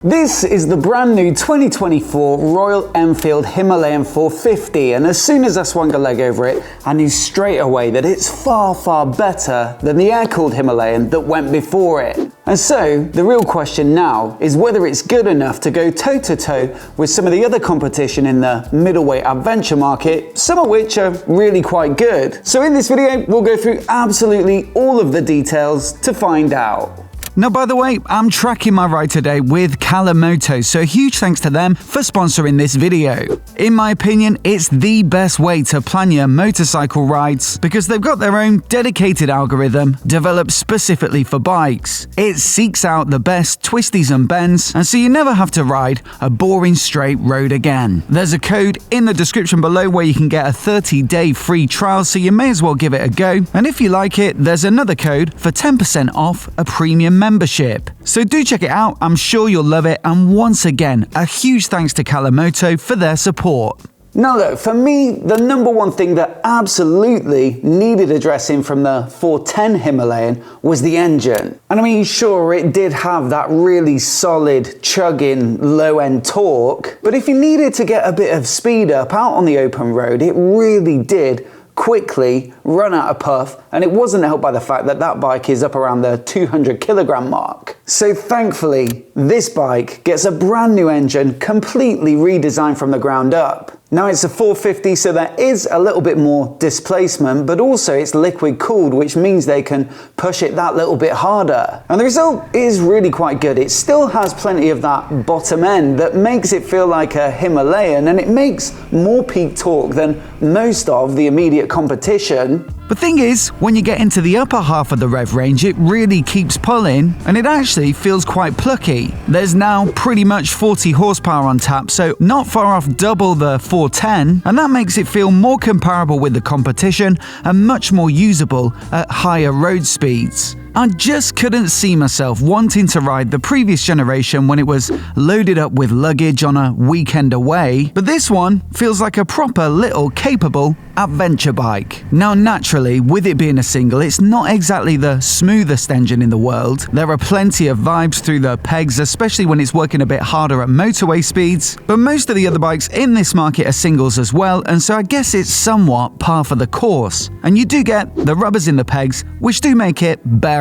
This is the brand new 2024 Royal Enfield Himalayan 450, and as soon as I swung a leg over it, I knew straight away that it's far, far better than the air-cooled Himalayan that went before it. And so, the real question now is whether it's good enough to go toe-to-toe with some of the other competition in the middleweight adventure market, some of which are really quite good. So in this video, we'll go through absolutely all of the details to find out. Now, by the way, I'm tracking my ride today with Karoos, so a huge thanks to them for sponsoring this video. In my opinion, it's the best way to plan your motorcycle rides because they've got their own dedicated algorithm developed specifically for bikes. It seeks out the best twisties and bends, and so you never have to ride a boring straight road again. There's a code in the description below where you can get a 30-day free trial, so you may as well give it a go. And if you like it, there's another code for 10% off a premium membership. So do check it out, I'm sure you'll love it, and once again, a huge thanks to Karoos for their support. Now look, for me, the number one thing that absolutely needed addressing from the 410 Himalayan was the engine. And I mean, sure, it did have that really solid, chugging, low-end torque, but if you needed to get a bit of speed up out on the open road, it really did quickly run out of puff, and it wasn't helped by the fact that that bike is up around the 200 kilogram mark. So thankfully, this bike gets a brand new engine completely redesigned from the ground up. Now it's a 450, so there is a little bit more displacement, but also it's liquid cooled, which means they can push it that little bit harder. And the result is really quite good. It still has plenty of that bottom end that makes it feel like a Himalayan, and it makes more peak torque than most of the immediate competition. The thing is, when you get into the upper half of the rev range, it really keeps pulling, and it actually feels quite plucky. There's now pretty much 40 horsepower on tap, so not far off double the 410, and that makes it feel more comparable with the competition and much more usable at higher road speeds. I just couldn't see myself wanting to ride the previous generation when it was loaded up with luggage on a weekend away, but this one feels like a proper little capable adventure bike. Now naturally, with it being a single, it's not exactly the smoothest engine in the world. There are plenty of vibes through the pegs, especially when it's working a bit harder at motorway speeds, but most of the other bikes in this market are singles as well, and so I guess it's somewhat par for the course. And you do get the rubbers in the pegs, which do make it bearable.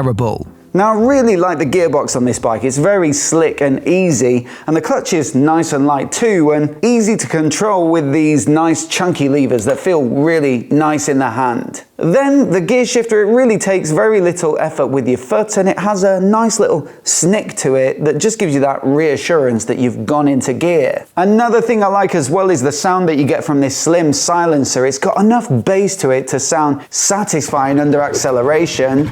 Now I really like the gearbox on this bike. It's very slick and easy, and the clutch is nice and light too, and easy to control with these nice chunky levers that feel really nice in the hand. Then the gear shifter, it really takes very little effort with your foot, and it has a nice little snick to it that just gives you that reassurance that you've gone into gear. Another thing I like as well is the sound that you get from this slim silencer. It's got enough bass to it to sound satisfying under acceleration.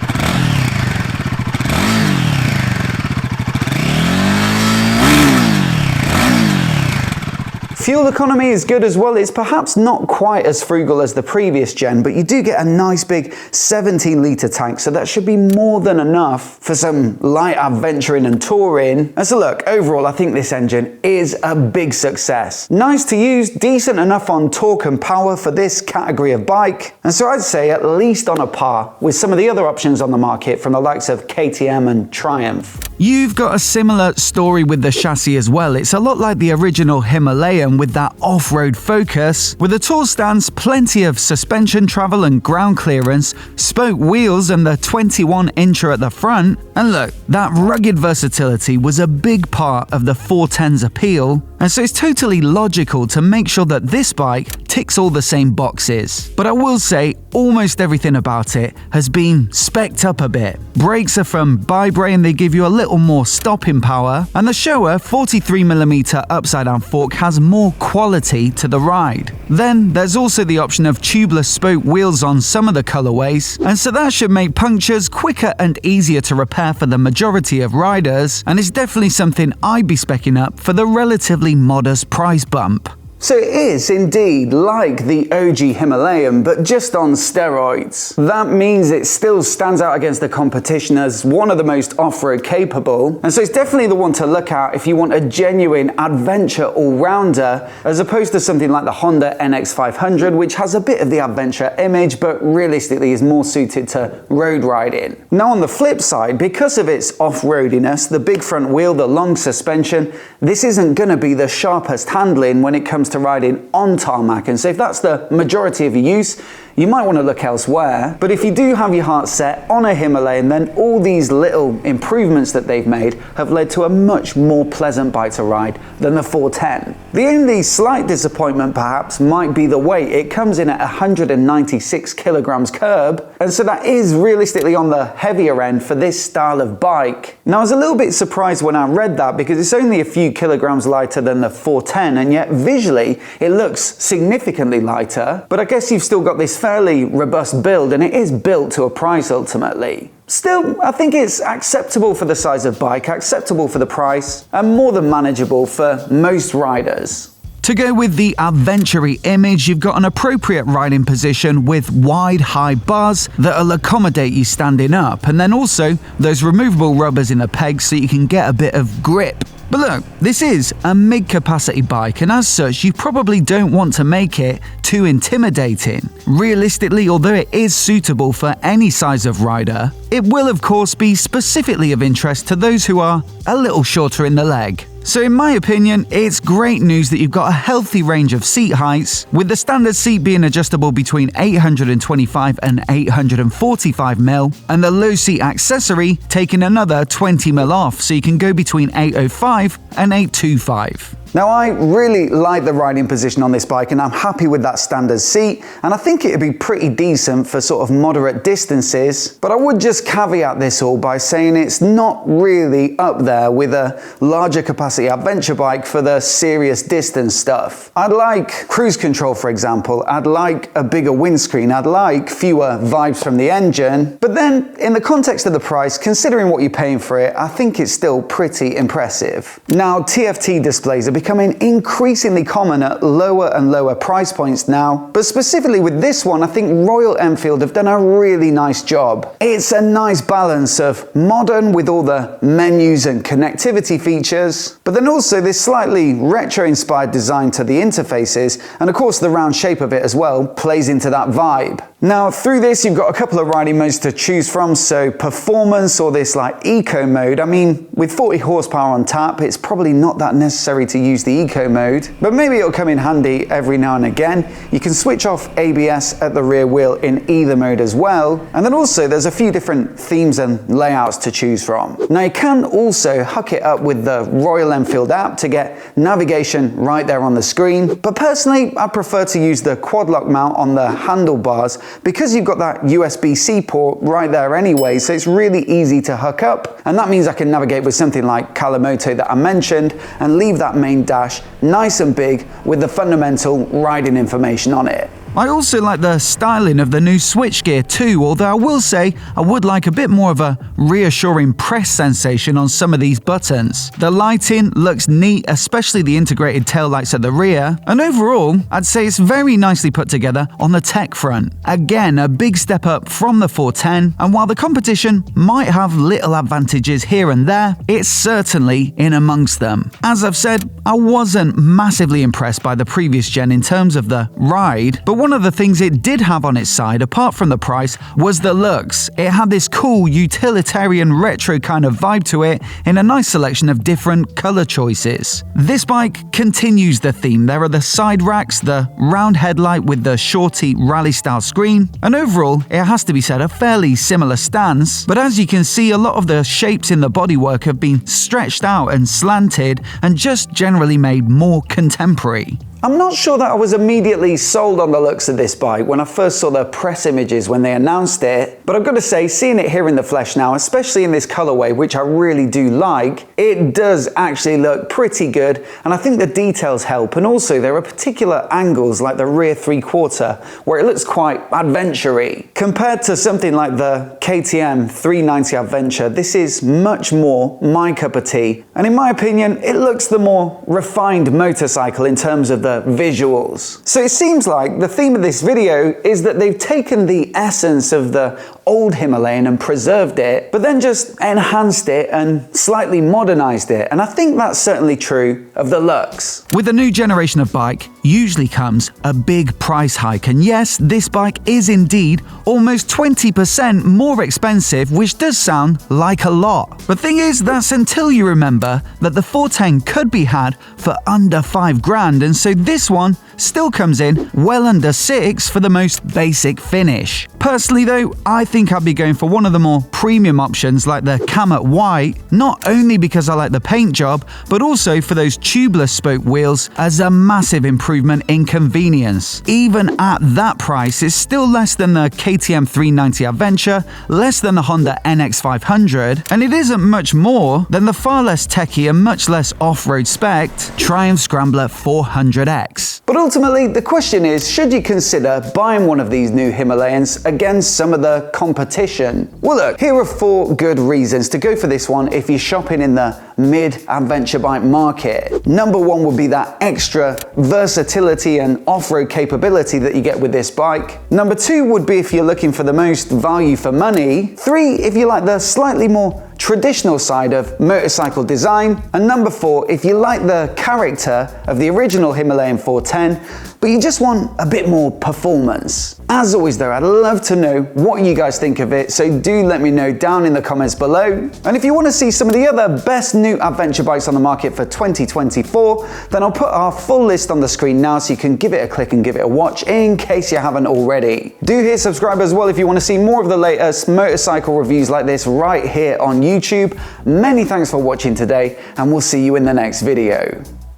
Fuel economy is good as well. It's perhaps not quite as frugal as the previous gen, but you do get a nice big 17-litre tank, so that should be more than enough for some light adventuring and touring. And so look, overall, I think this engine is a big success. Nice to use, decent enough on torque and power for this category of bike, and so I'd say at least on a par with some of the other options on the market from the likes of KTM and Triumph. You've got a similar story with the chassis as well. It's a lot like the original Himalayan with that off-road focus. With a tall stance, plenty of suspension travel and ground clearance, spoke wheels and the 21-incher at the front. And look, that rugged versatility was a big part of the 410's appeal, and so it's totally logical to make sure that this bike ticks all the same boxes. But I will say, almost everything about it has been specced up a bit. Brakes are from Bibre and they give you a little more stopping power, and the Showa 43mm upside-down fork has more quality to the ride. Then there's also the option of tubeless spoke wheels on some of the colorways, and so that should make punctures quicker and easier to repair for the majority of riders, and it's definitely something I'd be speccing up for the relatively modest price bump. So it is indeed like the OG Himalayan, but just on steroids. That means it still stands out against the competition as one of the most off-road capable, and so it's definitely the one to look at if you want a genuine adventure all-rounder, as opposed to something like the Honda NX500, which has a bit of the adventure image, but realistically is more suited to road riding. Now on the flip side, because of its off-roadiness, the big front wheel, the long suspension, this isn't going to be the sharpest handling when it comes to riding on tarmac, and so if that's the majority of your use, you might want to look elsewhere. But if you do have your heart set on a Himalayan, then all these little improvements that they've made have led to a much more pleasant bike to ride than the 410. The only slight disappointment perhaps might be the weight. It comes in at 196 kilograms curb, and so that is realistically on the heavier end for this style of bike. Now I was a little bit surprised when I read that, because it's only a few kilograms lighter than the 410, and yet visually it looks significantly lighter, but I guess you've still got this fairly robust build, and it is built to a price ultimately. Still, I think it's acceptable for the size of bike, acceptable for the price, and more than manageable for most riders. To go with the adventure-y image, you've got an appropriate riding position with wide, high bars that'll accommodate you standing up, and then also those removable rubbers in the pegs so you can get a bit of grip. But look, this is a mid-capacity bike, and as such, you probably don't want to make it too intimidating. Realistically, although it is suitable for any size of rider, it will of course be specifically of interest to those who are a little shorter in the leg. So in my opinion, it's great news that you've got a healthy range of seat heights, with the standard seat being adjustable between 825 and 845 mil, and the low seat accessory taking another 20 mil off, so you can go between 805 and 825. Now I really like the riding position on this bike, and I'm happy with that standard seat, and I think it'd be pretty decent for sort of moderate distances, but I would just caveat this all by saying it's not really up there with a larger capacity adventure bike for the serious distance stuff. I'd like cruise control, for example, I'd like a bigger windscreen, I'd like fewer vibes from the engine, but then in the context of the price, considering what you're paying for it, I think it's still pretty impressive. Now TFT displays are becoming increasingly common at lower and lower price points now, but specifically with this one, I think Royal Enfield have done a really nice job. It's a nice balance of modern with all the menus and connectivity features, but then also this slightly retro-inspired design to the interfaces, and of course the round shape of it as well plays into that vibe. Now through this you've got a couple of riding modes to choose from, so performance or this like eco mode. I mean, with 40 horsepower on tap, it's probably not that necessary to use the eco mode, but maybe it'll come in handy every now and again. You can switch off ABS at the rear wheel in either mode as well, and then also there's a few different themes and layouts to choose from. Now you can also hook it up with the Royal Enfield app to get navigation right there on the screen, but personally I prefer to use the quad lock mount on the handlebars, because you've got that USB-C port right there anyway, so it's really easy to hook up, and that means I can navigate with something like Kalamoto that I mentioned and leave that main dash nice and big with the fundamental riding information on it. I also like the styling of the new switchgear too, although I will say I would like a bit more of a reassuring press sensation on some of these buttons. The lighting looks neat, especially the integrated taillights at the rear, and overall I'd say it's very nicely put together on the tech front. Again, a big step up from the 410, and while the competition might have little advantages here and there, it's certainly in amongst them. As I've said, I wasn't massively impressed by the previous gen in terms of the ride, but one of the things it did have on its side, apart from the price, was the looks. It had this cool utilitarian retro kind of vibe to it in a nice selection of different color choices. This bike continues the theme. There are the side racks, the round headlight with the shorty rally style screen, and overall it has to be said a fairly similar stance, but as you can see, a lot of the shapes in the bodywork have been stretched out and slanted and just generally made more contemporary. I'm not sure that I was immediately sold on the looks of this bike when I first saw the press images when they announced it, but I've got to say, seeing it here in the flesh now, especially in this colorway, which I really do like, it does actually look pretty good, and I think the details help, and also there are particular angles like the rear 3/4 where it looks quite adventure-y. Compared to something like the KTM 390 Adventure, this is much more my cup of tea, and in my opinion, it looks the more refined motorcycle in terms of the visuals. So it seems like the theme of this video is that they've taken the essence of the old Himalayan and preserved it, but then just enhanced it and slightly modernized it. And I think that's certainly true of the Lux. With a new generation of bike usually comes a big price hike, and yes, this bike is indeed almost 20% more expensive, which does sound like a lot. The thing is, that's until you remember that the 410 could be had for under 5 grand, and so this one still comes in well under 6 for the most basic finish. Personally though, I think I'd be going for one of the more premium options like the Camet White, not only because I like the paint job, but also for those tubeless spoke wheels as a massive improvement in convenience. Even at that price, it's still less than the KTM 390 Adventure, less than the Honda NX500, and it isn't much more than the far less techy and much less off-road spec Triumph Scrambler 400X. But ultimately, the question is, should you consider buying one of these new Himalayans against some of the competition? Well look, here are 4 good reasons to go for this one if you're shopping in the mid-adventure bike market. Number 1 would be that extra versatility and off-road capability that you get with this bike. Number 2 would be if you're looking for the most value for money. 3, if you like the slightly more traditional side of motorcycle design. And number 4, if you like the character of the original Himalayan 410, but you just want a bit more performance. As always though, I'd love to know what you guys think of it, so do let me know down in the comments below. And if you want to see some of the other best new adventure bikes on the market for 2024, then I'll put our full list on the screen now so you can give it a click and give it a watch in case you haven't already. Do hit subscribe as well if you want to see more of the latest motorcycle reviews like this right here on YouTube. Many thanks for watching today, and we'll see you in the next video.